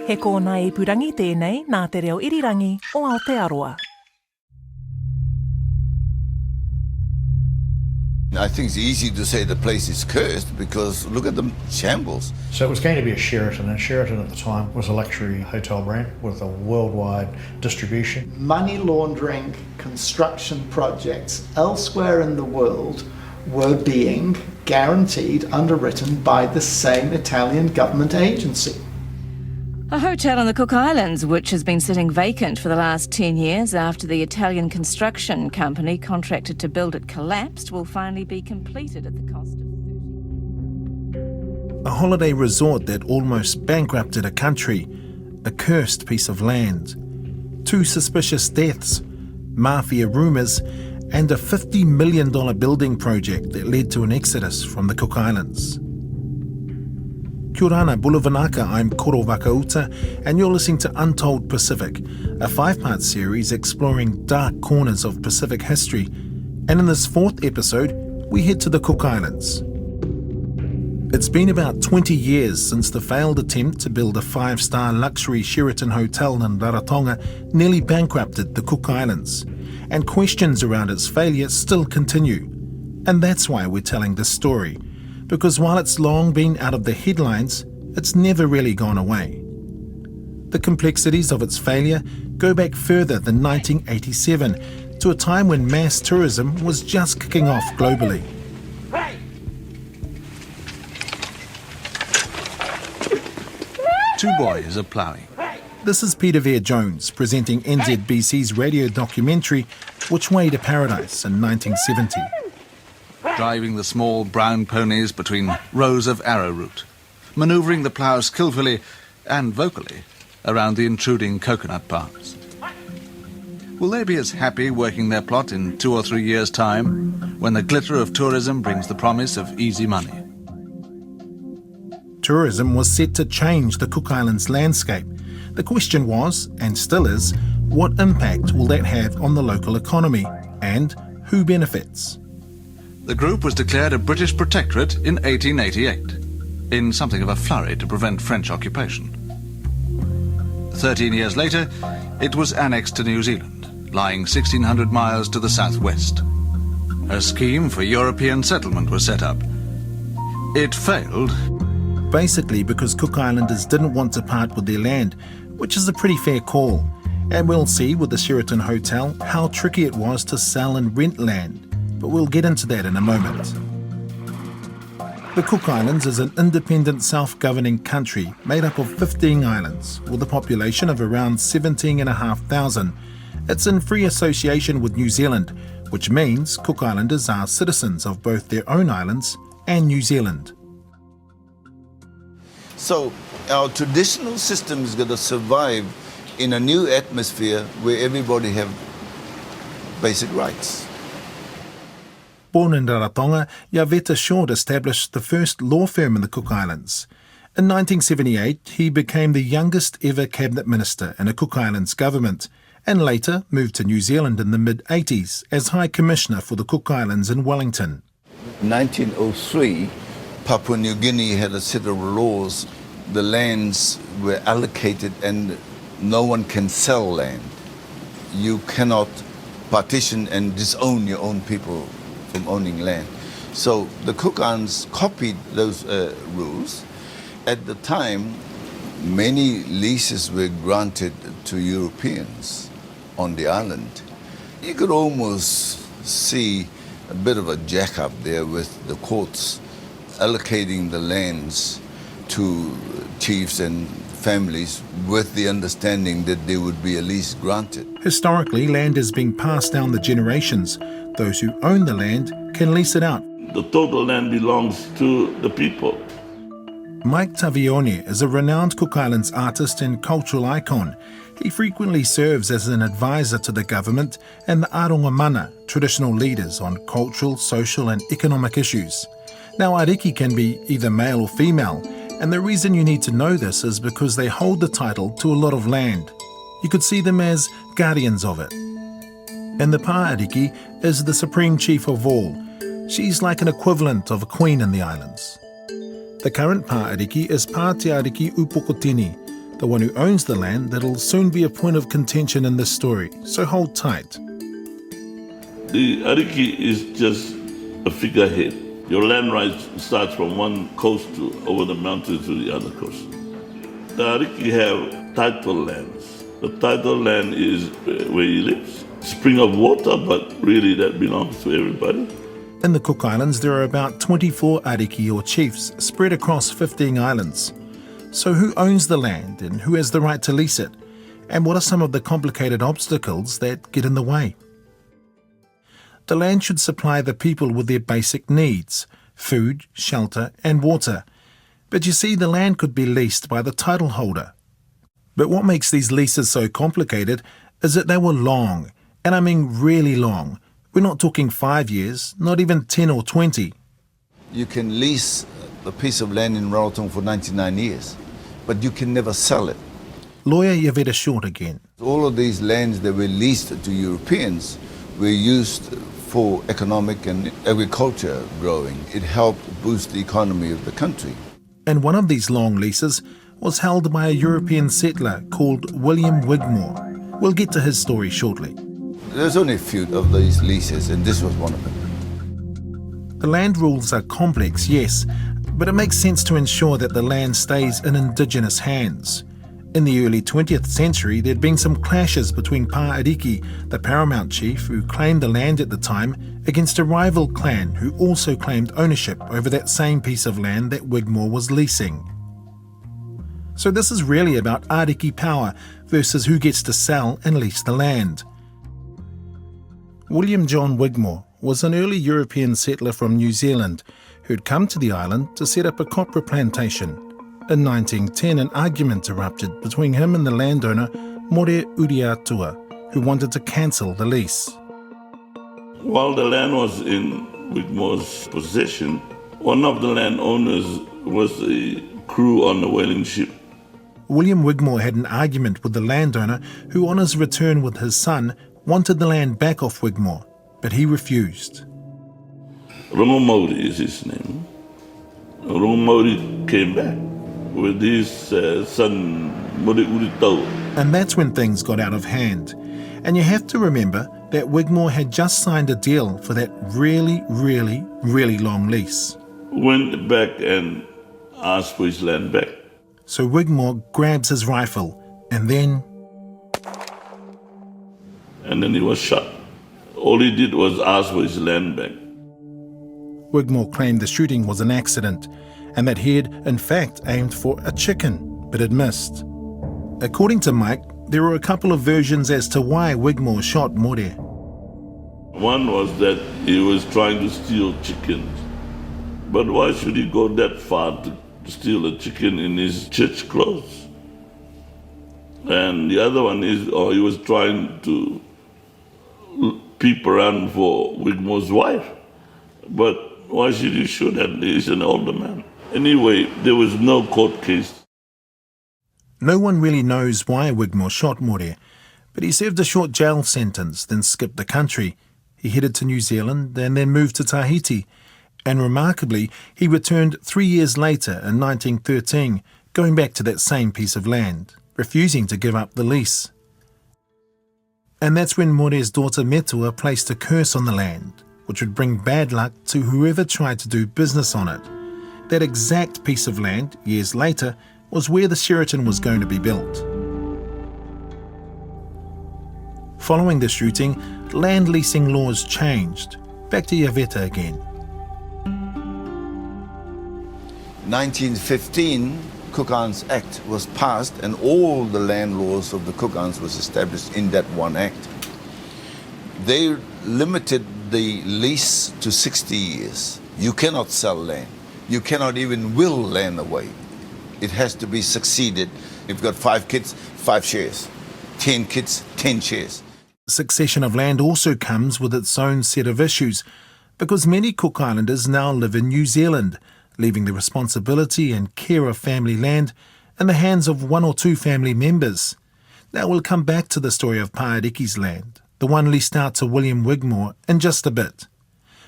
He kōna I purangi tēnei nā te reo irirangi o Aotearoa. I think it's easy to say the place is cursed because look at the shambles. So it was going to be a Sheraton, and Sheraton at the time was a luxury hotel brand with a worldwide distribution. Money laundering construction projects elsewhere in the world were being guaranteed, underwritten by the same Italian government agency. A hotel in the Cook Islands, which has been sitting vacant for the last 10 years after the Italian construction company contracted to build it collapsed, will finally be completed at the cost of $30 million. A holiday resort that almost bankrupted a country, a cursed piece of land. 2 suspicious deaths, mafia rumours, and a $50 million building project that led to an exodus from the Cook Islands. Kia ora, Bulavanaka, I'm Koro Vakauta, and you're listening to Untold Pacific, a 5-part series exploring dark corners of Pacific history. And in this 4th episode, we head to the Cook Islands. It's been about 20 years since the failed attempt to build a 5-star luxury Sheraton hotel in Rarotonga nearly bankrupted the Cook Islands, and questions around its failure still continue. And that's why we're telling this story, because while it's long been out of the headlines, it's never really gone away. The complexities of its failure go back further than 1987, to a time when mass tourism was just kicking off globally. Two boys are ploughing. This is Peter Vere-Jones presenting NZBC's radio documentary Which Way to Paradise in 1970. Driving the small brown ponies between rows of arrowroot, manoeuvring the plough skillfully and vocally around the intruding coconut palms. Will they be as happy working their plot in 2 or 3 years' time, when the glitter of tourism brings the promise of easy money? Tourism was set to change the Cook Islands landscape. The question was, and still is, what impact will that have on the local economy, and who benefits? The group was declared a British protectorate in 1888, in something of a flurry to prevent French occupation. 13 years later, it was annexed to New Zealand, lying 1,600 miles to the southwest. A scheme for European settlement was set up. It failed. Basically because Cook Islanders didn't want to part with their land, which is a pretty fair call. And we'll see with the Sheraton Hotel how tricky it was to sell and rent land. But we'll get into that in a moment. The Cook Islands is an independent self-governing country made up of 15 islands with a population of around 17,500. It's in free association with New Zealand, which means Cook Islanders are citizens of both their own islands and New Zealand. So our traditional system is going to survive in a new atmosphere where everybody have basic rights. Born in Rarotonga, Yaveta Short established the first law firm in the Cook Islands. In 1978, he became the youngest ever cabinet minister in a Cook Islands government, and later moved to New Zealand in the mid-80s as High Commissioner for the Cook Islands in Wellington. In 1903, Papua New Guinea had a set of laws. The lands were allocated and no one can sell land. You cannot partition and disown your own people from owning land. So the Cook Islands copied those rules. At the time, many leases were granted to Europeans on the island. You could almost see a bit of a jack-up there with the courts allocating the lands to chiefs and families with the understanding that there would be a lease granted. Historically, land is being passed down the generations. Those who own the land can lease it out. The total land belongs to the people. Mike Tavione is a renowned Cook Islands artist and cultural icon. He frequently serves as an advisor to the government and the Aronga Mana, traditional leaders on cultural, social and economic issues. Now, ariki can be either male or female, and the reason you need to know this is because they hold the title to a lot of land. You could see them as guardians of it. And the Pāariki is the supreme chief of all. She's like an equivalent of a queen in the islands. The current Pāariki is Pātiariki Upokotini, the one who owns the land that'll soon be a point of contention in this story, so hold tight. The ariki is just a figurehead. Your land rights starts from one coast to over the mountains to the other coast. The ariki have title lands. The title land is where he lives. Spring of water, but really that belongs to everybody. In the Cook Islands, there are about 24 ariki or chiefs spread across 15 islands. So who owns the land and who has the right to lease it? And what are some of the complicated obstacles that get in the way? The land should supply the people with their basic needs: food, shelter and water. But you see, the land could be leased by the title holder. But what makes these leases so complicated is that they were long, and I mean really long. We're not talking 5 years, not even 10 or 20. You can lease a piece of land in Rarotonga for 99 years, but you can never sell it. Lawyer Yavetta Short again. All of these lands that were leased to Europeans were used for economic and agriculture growing. It helped boost the economy of the country. And one of these long leases was held by a European settler called William Wigmore. We'll get to his story shortly. There's only a few of these leases, and this was one of them. The land rules are complex, yes, but it makes sense to ensure that the land stays in indigenous hands. In the early 20th century, there'd been some clashes between Pa Ariki, the paramount chief who claimed the land at the time, against a rival clan who also claimed ownership over that same piece of land that Wigmore was leasing. So this is really about Ariki power versus who gets to sell and lease the land. William John Wigmore was an early European settler from New Zealand who'd come to the island to set up a copra plantation. In 1910, an argument erupted between him and the landowner More Uriatua, who wanted to cancel the lease. While the land was in Wigmore's possession, one of the landowners was a crew on the whaling ship. William Wigmore had an argument with the landowner who, on his return with his son, wanted the land back off Wigmore, but he refused. Rongomauri is his name. Rongomauri came back with his son, More Uritau. And that's when things got out of hand. And you have to remember that Wigmore had just signed a deal for that really, really, really long lease. Went back and asked for his land back. So Wigmore grabs his rifle and then he was shot. All he did was ask for his land back. Wigmore claimed the shooting was an accident and that he had, in fact, aimed for a chicken, but had missed. According to Mike, there were a couple of versions as to why Wigmore shot More. One was that he was trying to steal chickens. But why should he go that far to steal a chicken in his church clothes? And the other one is, he was trying to peep around for Wigmore's wife. But why should he shoot at? He's an older man. Anyway, there was no court case. No one really knows why Wigmore shot More, but he served a short jail sentence, then skipped the country. He headed to New Zealand and then moved to Tahiti. And remarkably, he returned 3 years later in 1913, going back to that same piece of land, refusing to give up the lease. And that's when More's daughter Metua placed a curse on the land, which would bring bad luck to whoever tried to do business on it. That exact piece of land, years later, was where the Sheraton was going to be built. Following the shooting, land leasing laws changed. Back to Yavetta again. 1915, Cook Islands Act was passed, and all the land laws of the Cook Islands was established in that one act. They limited the lease to 60 years. You cannot sell land. You cannot even will land away. It has to be succeeded. If you've got 5 kids, 5 shares. 10 kids, 10 shares. Succession of land also comes with its own set of issues, because many Cook Islanders now live in New Zealand, leaving the responsibility and care of family land in the hands of 1 or 2 family members. Now we'll come back to the story of Pa Ariki's land, the one leased out to William Wigmore, in just a bit.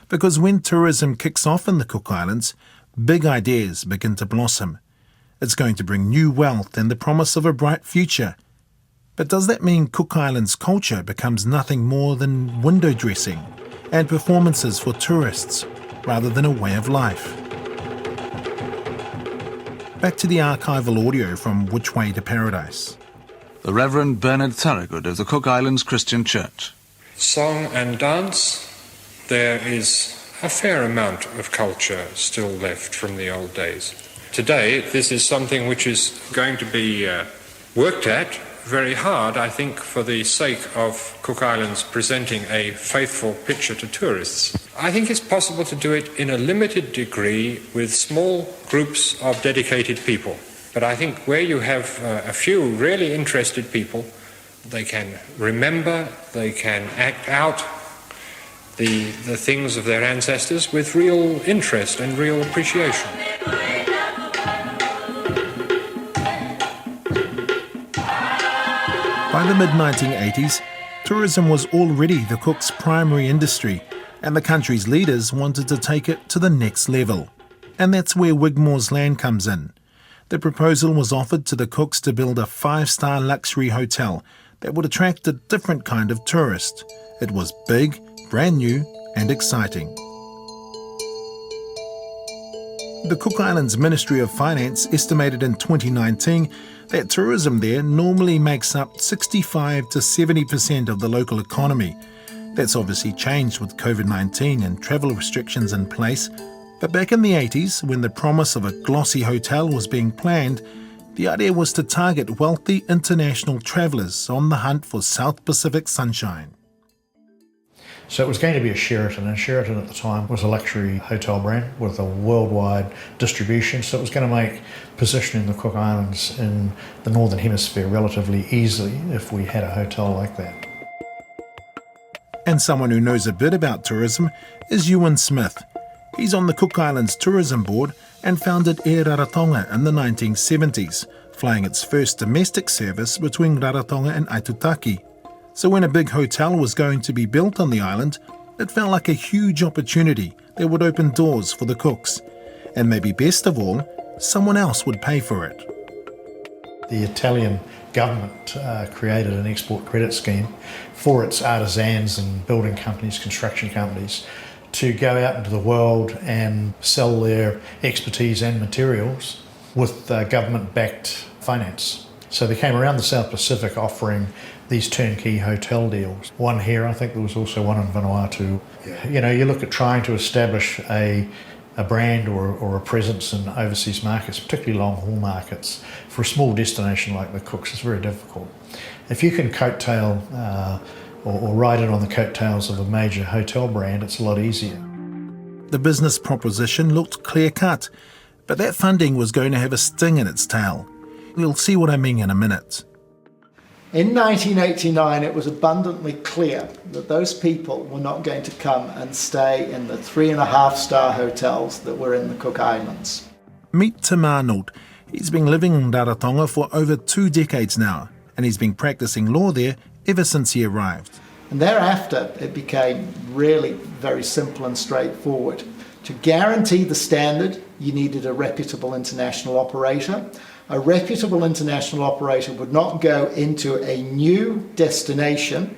Because when tourism kicks off in the Cook Islands, big ideas begin to blossom. It's going to bring new wealth and the promise of a bright future. But does that mean Cook Islands culture becomes nothing more than window dressing and performances for tourists rather than a way of life? Back to the archival audio from Which Way to Paradise. The Reverend Bernard Thorogood of the Cook Islands Christian Church. Song and dance, there is a fair amount of culture still left from the old days. Today, this is something which is going to be worked at very hard, I think, for the sake of Cook Islands presenting a faithful picture to tourists. I think it's possible to do it in a limited degree with small groups of dedicated people. But I think where you have a few really interested people, they can remember, they can act out the things of their ancestors with real interest and real appreciation. By the mid-1980s, tourism was already the Cook's primary industry, and the country's leaders wanted to take it to the next level. And that's where Wigmore's land comes in. The proposal was offered to the Cooks to build a 5-star luxury hotel that would attract a different kind of tourist. It was big, brand new and exciting. The Cook Islands Ministry of Finance estimated in 2019 that tourism there normally makes up 65 to 70% of the local economy. That's obviously changed with COVID-19 and travel restrictions in place. But back in the 80s, when the promise of a glossy hotel was being planned, the idea was to target wealthy international travellers on the hunt for South Pacific sunshine. So it was going to be a Sheraton, and Sheraton at the time was a luxury hotel brand with a worldwide distribution, so it was going to make positioning the Cook Islands in the Northern Hemisphere relatively easily if we had a hotel like that. And someone who knows a bit about tourism is Ewan Smith. He's on the Cook Islands Tourism Board and founded Air Rarotonga in the 1970s, flying its first domestic service between Rarotonga and Aitutaki. So when a big hotel was going to be built on the island, it felt like a huge opportunity that would open doors for the Cooks. And maybe best of all, someone else would pay for it. The Italian government created an export credit scheme for its artisans and building companies, construction companies, to go out into the world and sell their expertise and materials with government-backed finance. So they came around the South Pacific offering these turnkey hotel deals. One here, I think there was also one in Vanuatu. You know, you look at trying to establish a brand or a presence in overseas markets, particularly long-haul markets, for a small destination like the Cooks, it's very difficult. If you can coattail or ride in on the coattails of a major hotel brand, it's a lot easier. The business proposition looked clear-cut, but that funding was going to have a sting in its tail. You'll see what I mean in a minute. In 1989, it was abundantly clear that those people were not going to come and stay in the 3.5-star hotels that were in the Cook Islands. Meet Tim Arnold. He's been living in Rarotonga for over 2 decades now, and he's been practicing law there ever since he arrived. And thereafter, it became really very simple and straightforward. To guarantee the standard, you needed a reputable international operator. A reputable international operator would not go into a new destination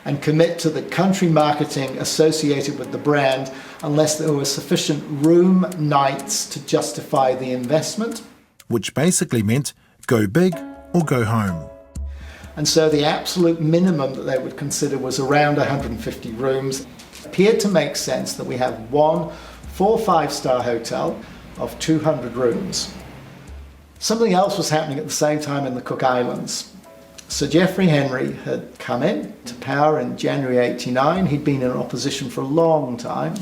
and commit to the country marketing associated with the brand unless there were sufficient room nights to justify the investment. Which basically meant go big or go home. And so the absolute minimum that they would consider was around 150 rooms. It appeared to make sense that we have one 4-5-star hotel of 200 rooms. Something else was happening at the same time in the Cook Islands. Sir Geoffrey Henry had come in to power in January 89. He'd been in opposition for a long time,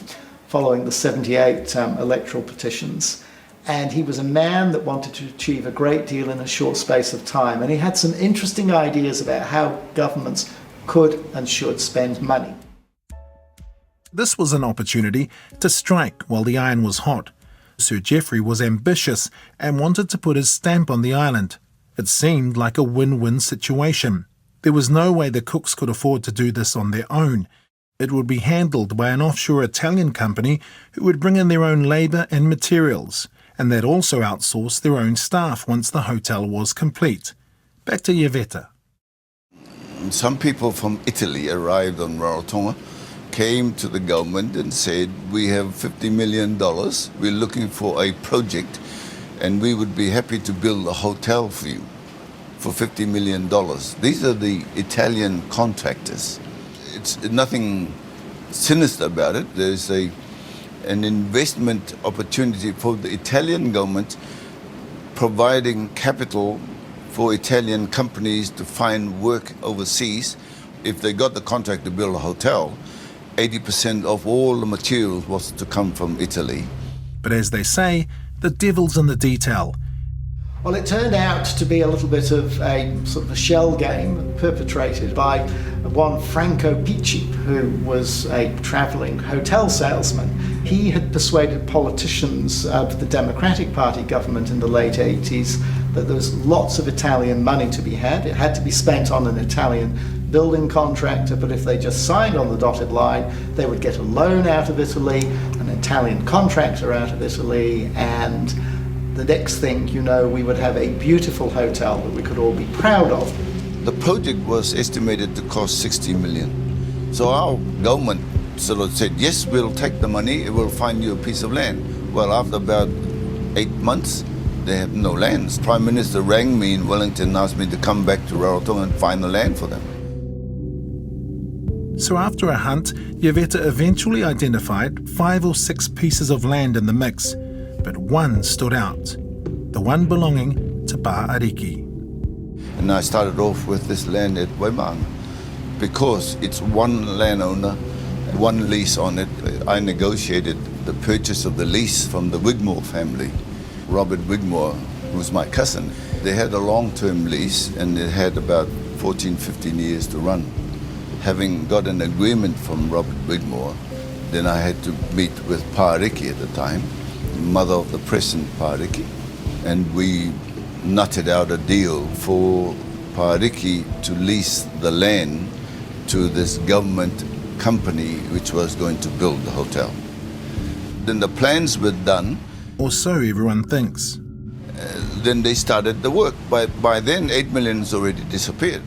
following the 78 electoral petitions. And he was a man that wanted to achieve a great deal in a short space of time. And he had some interesting ideas about how governments could and should spend money. This was an opportunity to strike while the iron was hot. Sir Geoffrey was ambitious and wanted to put his stamp on the island. It seemed like a win-win situation. There was no way the Cooks could afford to do this on their own. It would be handled by an offshore Italian company who would bring in their own labour and materials, and they'd also outsource their own staff once the hotel was complete. Back to Yvetta. Some people from Italy arrived on Rarotonga, came to the government and said, we have $50 million, we're looking for a project, and we would be happy to build a hotel for you for $50 million. These are the Italian contractors. It's nothing sinister about it. There's an investment opportunity for the Italian government providing capital for Italian companies to find work overseas. If they got the contract to build a hotel, 80% of all the materials was to come from Italy. But as they say, the devil's in the detail. Well, it turned out to be a little bit of a sort of a shell game perpetrated by one Franco Picci, who was a travelling hotel salesman. He had persuaded politicians of the Democratic Party government in the late 80s that there was lots of Italian money to be had. It had to be spent on an Italian building contractor, but if they just signed on the dotted line, they would get a loan out of Italy, an Italian contractor out of Italy, and the next thing you know, we would have a beautiful hotel that we could all be proud of. The project was estimated to cost 60 million. So our government sort of said, yes, we'll take the money, we'll find you a piece of land. Well, after about 8 months, they have no land. Prime Minister rang me in Wellington and asked me to come back to Rarotonga and find the land for them. So after a hunt, Yvetta eventually identified 5 or 6 pieces of land in the mix, but one stood out, the one belonging to Pa Ariki. And I started off with this land at Waimanga because it's one landowner, one lease on it. I negotiated the purchase of the lease from the Wigmore family. Robert Wigmore, who's my cousin, they had a long-term lease and it had about 14, 15 years to run. Having got an agreement from Robert Wigmore, then I had to meet with Pa Ariki at the time, mother of the present Pa Ariki, and we nutted out a deal for Pa Ariki to lease the land to this government company which was going to build the hotel. Then the plans were done. Or so everyone thinks. Then they started the work. By then, 8 million has already disappeared.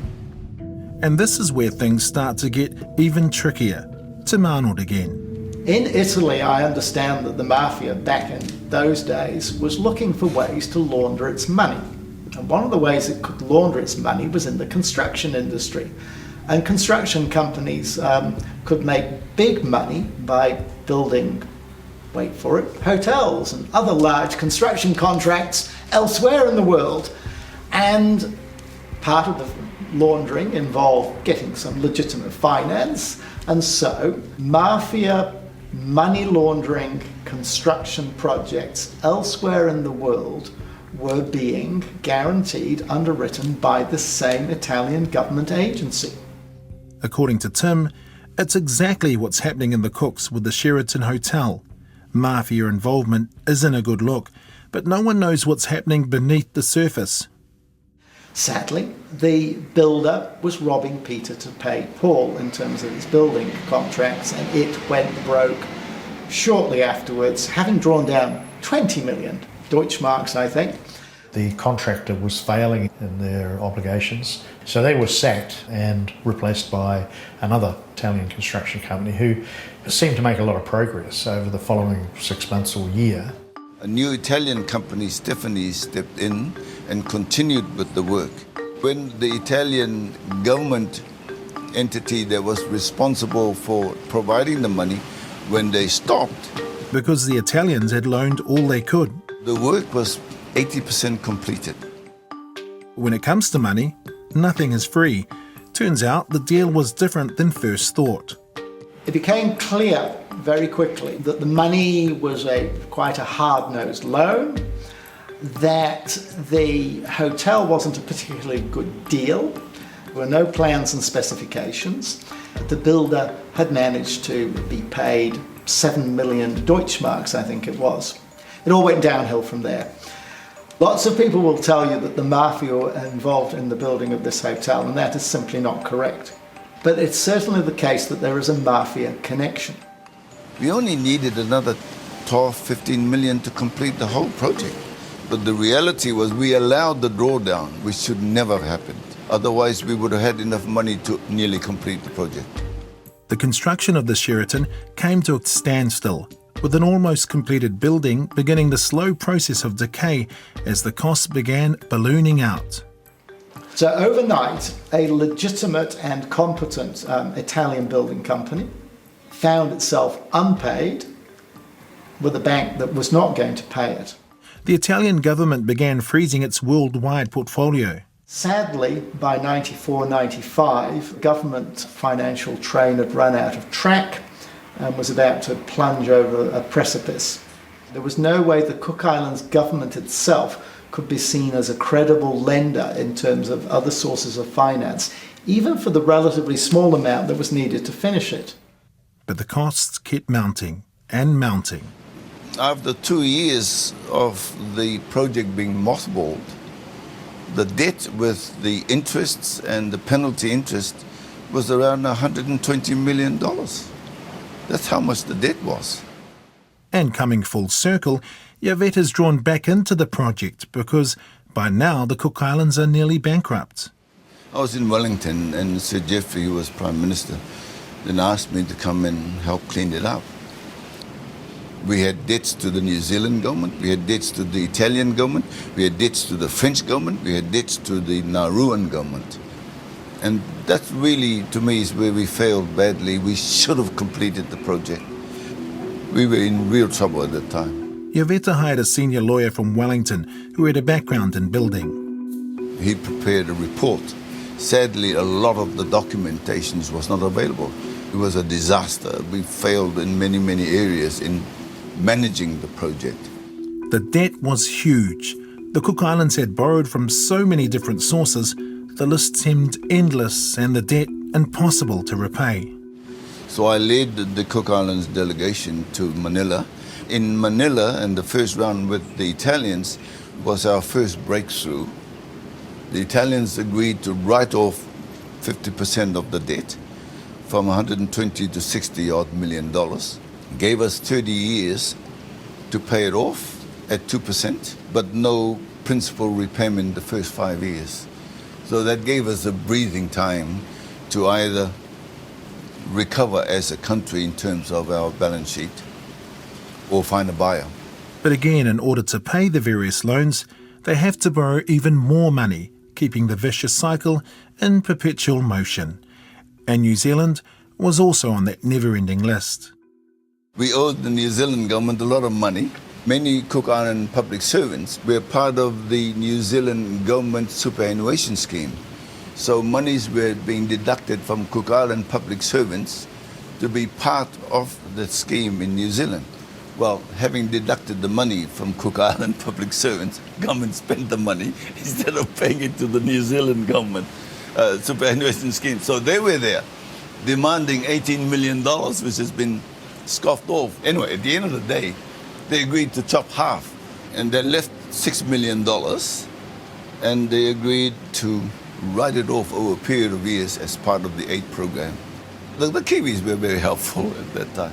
And this is where things start to get even trickier. To Arnold again. In Italy, I understand that the mafia back in those days was looking for ways to launder its money. And one of the ways it could launder its money was in the construction industry. And construction companies could make big money by building, wait for it, hotels and other large construction contracts elsewhere in the world. And part of the laundering involved getting some legitimate finance. And so mafia money laundering construction projects elsewhere in the world were being guaranteed, underwritten by the same Italian government agency. According to Tim, it's exactly what's happening in the Cooks with the Sheraton Hotel. Mafia involvement isn't a good look, but no one knows what's happening beneath the surface. Sadly, the builder was robbing Peter to pay Paul in terms of his building contracts, and it went broke shortly afterwards, having drawn down 20 million Deutschmarks, I think. The contractor was failing in their obligations, so they were sacked and replaced by another Italian construction company who seemed to make a lot of progress over the following 6 months or year. A new Italian company, Stephanie, stepped in and continued with the work. When the Italian government entity that was responsible for providing the money, when they stopped, Because the Italians had loaned all they could. the work was 80% completed. When it comes to money, nothing is free. Turns out the deal was different than first thought. It became clear very quickly that the money was quite a hard-nosed loan, that the hotel wasn't a particularly good deal. There were no plans and specifications. The builder had managed to be paid 7 million Deutschmarks, I think it was. It all went downhill from there. Lots of people will tell you that the mafia were involved in the building of this hotel, and that is simply not correct. But it's certainly the case that there is a mafia connection. We only needed another 12, 15 million to complete the whole project. But the reality was we allowed the drawdown, which should never have happened. Otherwise, we would have had enough money to nearly complete the project. The construction of the Sheraton came to a standstill, with an almost completed building beginning the slow process of decay as the costs began ballooning out. So overnight, a legitimate and competent Italian building company found itself unpaid with a bank that was not going to pay it. The Italian government began freezing its worldwide portfolio. Sadly, by 94-95, government financial train had run out of track and was about to plunge over a precipice. There was no way the Cook Islands government itself could be seen as a credible lender in terms of other sources of finance, even for the relatively small amount that was needed to finish it. But the costs kept mounting and mounting. After 2 years of the project being mothballed, the debt with the interests and the penalty interest was around $120 million. That's how much the debt was. And coming full circle, Yvette is drawn back into the project because by now the Cook Islands are nearly bankrupt. I was in Wellington and Sir Geoffrey, who was Prime Minister, then asked me to come and help clean it up. We had debts to the New Zealand government, we had debts to the Italian government, we had debts to the French government, we had debts to the Nauruan government. And that really, to me, is where we failed badly. We should have completed the project. We were in real trouble at that time. Yvette hired a senior lawyer from Wellington who had a background in building. He prepared a report. Sadly, a lot of the documentation was not available. It was a disaster. We failed in many, many areas in managing the project. The debt was huge. The Cook Islands had borrowed from so many different sources, the list seemed endless and the debt impossible to repay. So I led the Cook Islands delegation to Manila. In Manila, and the first round with the Italians was our first breakthrough. The Italians agreed to write off 50% of the debt from 120 to 60 odd million dollars. Gave us 30 years to pay it off at 2%, but no principal repayment the first 5 years. So that gave us a breathing time to either recover as a country in terms of our balance sheet or find a buyer. But again, in order to pay the various loans, they have to borrow even more money, keeping the vicious cycle in perpetual motion. And New Zealand was also on that never-ending list. We owed the New Zealand government a lot of money. Many Cook Island public servants were part of the New Zealand government superannuation scheme. So monies were being deducted from Cook Island public servants to be part of the scheme in New Zealand. Well, having deducted the money from Cook Island public servants, government spent the money instead of paying it to the New Zealand government superannuation scheme. So they were there demanding $18 million, which has been scoffed off. Anyway, at the end of the day, they agreed to chop half, and they left $6 million, and they agreed to write it off over a period of years as part of the aid program. The Kiwis were very helpful at that time.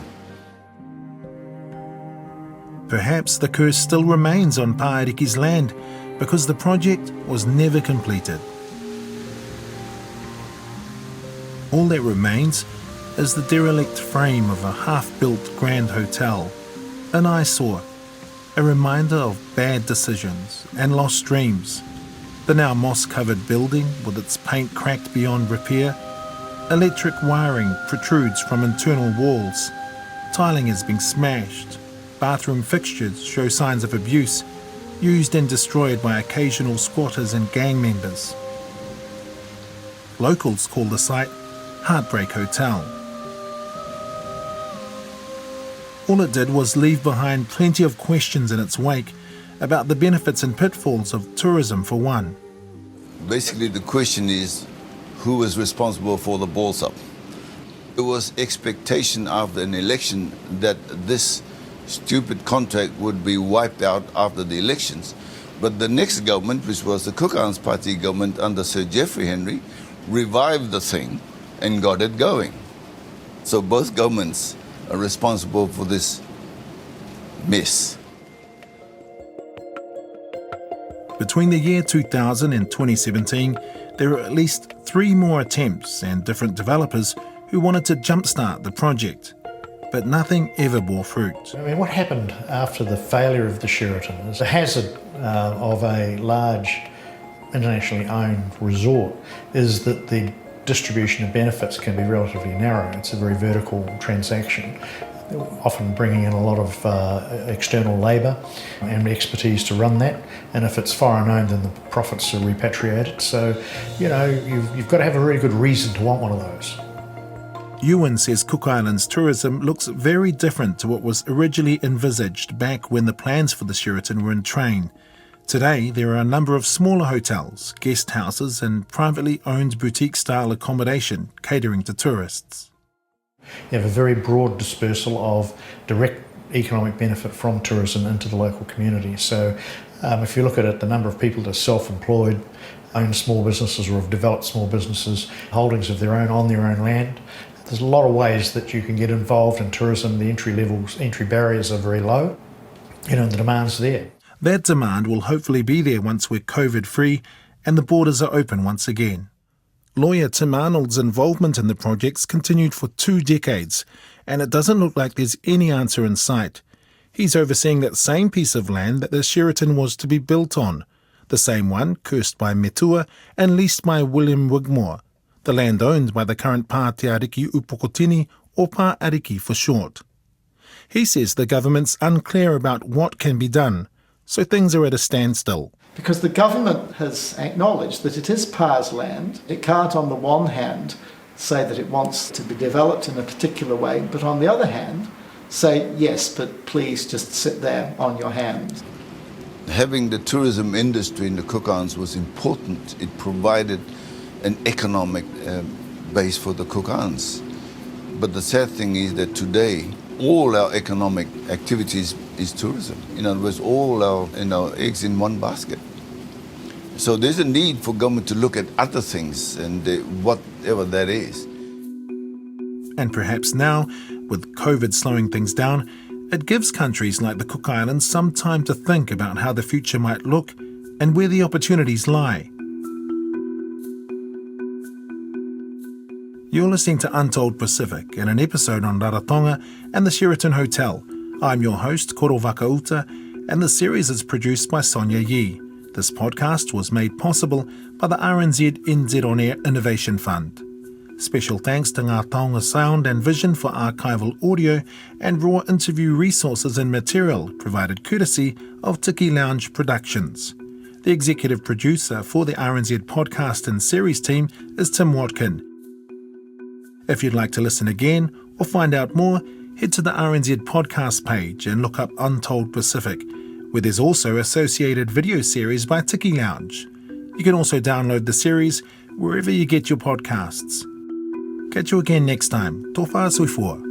Perhaps the curse still remains on Paariki's land because the project was never completed. All that remains is the derelict frame of a half-built grand hotel, an eyesore, a reminder of bad decisions and lost dreams. The now moss-covered building with its paint cracked beyond repair, electric wiring protrudes from internal walls, tiling has been smashed, bathroom fixtures show signs of abuse, used and destroyed by occasional squatters and gang members. Locals call the site Heartbreak Hotel. All it did was leave behind plenty of questions in its wake about the benefits and pitfalls of tourism for one. Basically, the question is, who is responsible for the balls up? There was expectation after an election that this stupid contract would be wiped out after the elections. But the next government, which was the Cook Islands Party government under Sir Geoffrey Henry, revived the thing and got it going. So both governments are responsible for this mess. Between the year 2000 and 2017, there were at least 3 more attempts and different developers who wanted to jumpstart the project, but nothing ever bore fruit. I mean, what happened after the failure of the Sheraton is the hazard of a large internationally owned resort is that the distribution of benefits can be relatively narrow. It's a very vertical transaction, often bringing in a lot of external labour and expertise to run that, and if it's foreign owned then the profits are repatriated. So, you know, you've got to have a really good reason to want one of those. Ewan says Cook Islands tourism looks very different to what was originally envisaged back when the plans for the Sheraton were in train. Today, there are a number of smaller hotels, guest houses and privately owned boutique-style accommodation catering to tourists. You have a very broad dispersal of direct economic benefit from tourism into the local community. So if you look at it, the number of people that are self-employed, own small businesses or have developed small businesses, holdings of their own on their own land, there's a lot of ways that you can get involved in tourism. The entry barriers are very low, you know, and the demand's there. That demand will hopefully be there once we're COVID-free and the borders are open once again. Lawyer Tim Arnold's involvement in the projects continued for 2 decades, and it doesn't look like there's any answer in sight. He's overseeing that same piece of land that the Sheraton was to be built on, the same one cursed by Metua and leased by William Wigmore, the land owned by the current Pā Te Ariki Upokotini, or Pā Ariki for short. He says the government's unclear about what can be done, so things are at a standstill. Because the government has acknowledged that it is Pā's land. It can't, on the one hand, say that it wants to be developed in a particular way, but on the other hand, say, yes, but please just sit there on your hands. Having the tourism industry in the Cook Islands was important. It provided an economic base for the Cook Islands. But the sad thing is that today, all our economic activities is tourism. In other words, all our eggs in one basket. So there's a need for government to look at other things and whatever that is. And perhaps now, with COVID slowing things down, it gives countries like the Cook Islands some time to think about how the future might look and where the opportunities lie. You're listening to Untold Pacific and an episode on Rarotonga and the Sheraton Hotel. I'm your host, Koro Vakauta, and the series is produced by Sonia Yee. This podcast was made possible by the RNZ NZ On Air Innovation Fund. Special thanks to Ngā Taonga Sound and Vision for archival audio and raw interview resources and material provided courtesy of Tiki Lounge Productions. The executive producer for the RNZ podcast and series team is Tim Watkin. If you'd like to listen again or find out more, head to the RNZ podcast page and look up Untold Pacific, where there's also associated video series by Tiki Lounge. You can also download the series wherever you get your podcasts. Catch you again next time. Tō whā sui fua.